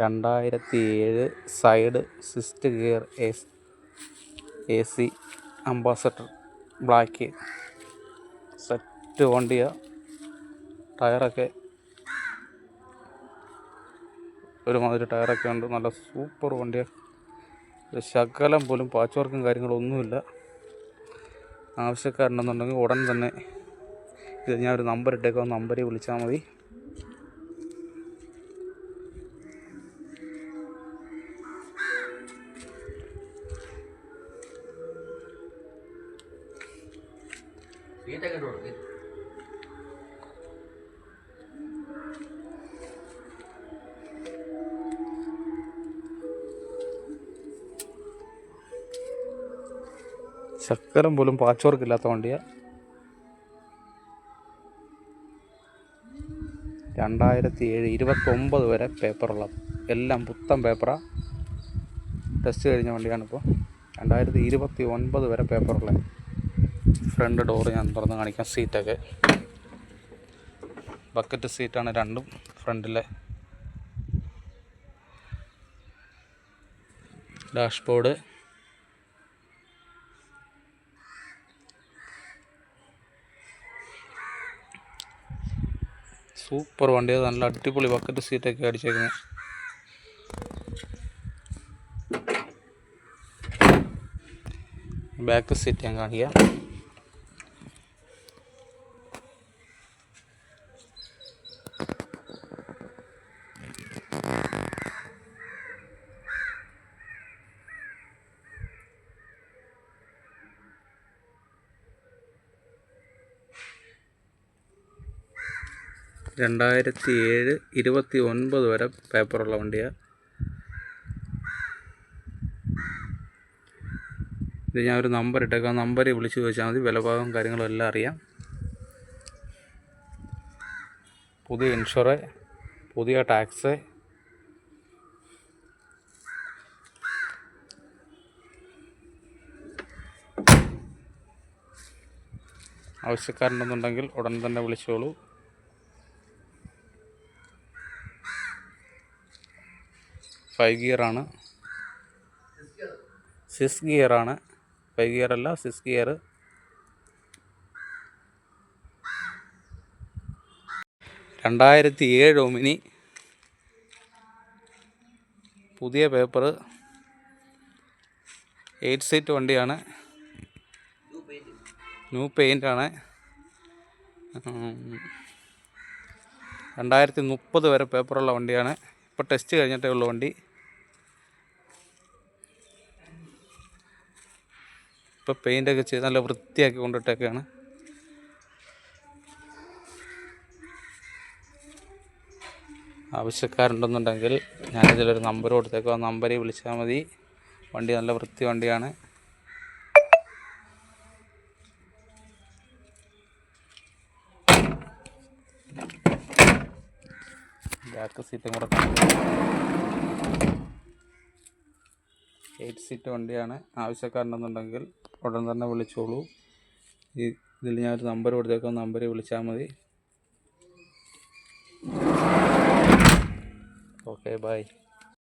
2007 side Swift gear AC ambassador black set വണ്ടിയാണ്. ടയറൊക്കെ ഒരുമാതിരി ടയറൊക്കെ ഉണ്ട്. നല്ല സൂപ്പർ വണ്ടിയാണ്. ഒരു ശകലം പോലും പാച്ച് വർക്കും കാര്യങ്ങളൊന്നുമില്ല. ആവശ്യക്കാരുണ്ടെന്നുണ്ടെങ്കിൽ ഉടൻ തന്നെ ഇത് ഞാൻ ഒരു നമ്പർ ഇട്ടേക്കാം, നമ്പറിൽ വിളിച്ചാൽ മതി. ശക്കരം പോലും പാച്ച് വർക്ക് ഇല്ലാത്ത വണ്ടിയാണ്. 2007 29 വരെ പേപ്പറുള്ള എല്ലാം പുത്തൻ പേപ്പറാണ്. ടെസ്റ്റ് കഴിഞ്ഞ വണ്ടിയാണിപ്പോൾ. 2029 വരെ പേപ്പറുള്ള. ഫ്രണ്ട് ഡോറ് ഞാൻ തുറന്ന് കാണിക്കാം. സീറ്റൊക്കെ ബക്കറ്റ് സീറ്റാണ് രണ്ടും. ഫ്രണ്ടിലെ ഡാഷ്ബോർഡ് സൂപ്പർ വണ്ടിയാണ്. നല്ല അടിപൊളി ബക്കറ്റ് സീറ്റൊക്കെ അടിച്ചേക്കുന്നത്. ബാക്ക് സീറ്റ് ഞാൻ കാണിക്കാം. (2007) 29 വരെ പേപ്പറുള്ള വണ്ടിയാണ്. ഇത് ഞാൻ ഒരു നമ്പർ ഇട്ടേക്കാം, നമ്പറിൽ വിളിച്ച് ചോദിച്ചാൽ മതി. വിലഭാഗം കാര്യങ്ങളും എല്ലാം അറിയാം. പുതിയ ഇൻഷുറ്, പുതിയ ടാക്സ്, ആവശ്യക്കാരുണ്ടെന്നുണ്ടെങ്കിൽ ഉടൻ തന്നെ വിളിച്ചോളൂ. 5 ഗിയറാണ്. 6 ഗിയറാണ്. 5 ഗിയർ അല്ല, 6 ഗിയർ. 2007 ഒമിനി, പുതിയ പേപ്പർ, 8 സീറ്റ് വണ്ടിയാണ്. ന്യൂ പെയിൻ്റാണ്. 2030 വരെ പേപ്പറുള്ള വണ്ടിയാണ്. ഇപ്പോൾ ടെസ്റ്റ് കഴിഞ്ഞിട്ടേ ഉള്ള വണ്ടി. ഇപ്പോൾ പെയിൻ്റൊക്കെ ചെയ്ത് നല്ല വൃത്തിയാക്കി കൊണ്ടിട്ടൊക്കെയാണ്. ആവശ്യക്കാരുണ്ടെന്നുണ്ടെങ്കിൽ ഞാനിതിലൊരു നമ്പർ കൊടുത്തേക്കാം, ആ നമ്പറിൽ വിളിച്ചാൽ മതി. വണ്ടി നല്ല വൃത്തി വണ്ടിയാണ്. ബാക്ക് സീറ്റും കൂടെ 8 സീറ്റ് വണ്ടിയാണ്. ആവശ്യക്കാരുണ്ടെന്നുണ്ടെങ്കിൽ ഉടൻ തന്നെ വിളിച്ചോളൂ. ഇതിൽ ഞാനൊരു നമ്പർ കൊടുത്തേക്കാം, നമ്പറിൽ വിളിച്ചാൽ മതി. Okay, by.